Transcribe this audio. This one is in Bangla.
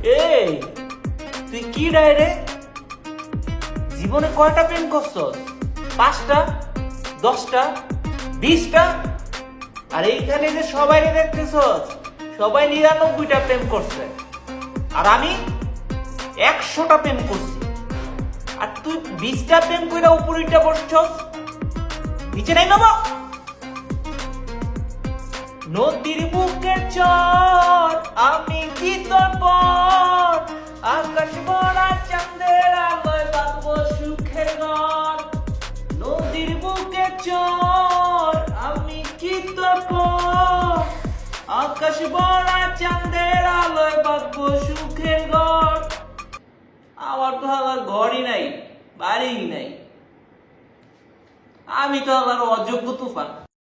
এই তুই কি ডাইরে জীবনে কয়টা প্রেম করছস? 5টা, 10টা, 20টা? আর এইখানে যে সবাই দেখতেছস, সবাই 99টা প্রেম করছে, আর আমি 100টা প্রেম করছি। আর তুই 20টা প্রেম কইরা উপরিটা বসছস, নিচে নাই নামা। নদীর বুকের চর আমি কি তোর পর, আকাশ ভরা চাঁদের আলোয় বাঁধবো সুখের ঘর। নদীর বুকের চর আমি কি তোর পর, আকাশ ভরা চাঁদের আলোয় বাঁধবো সুখের ঘর। আমার তো আমার ঘরই নাই, বাড়িই নাই, আমি তো আমার অযোগ্য তুফান।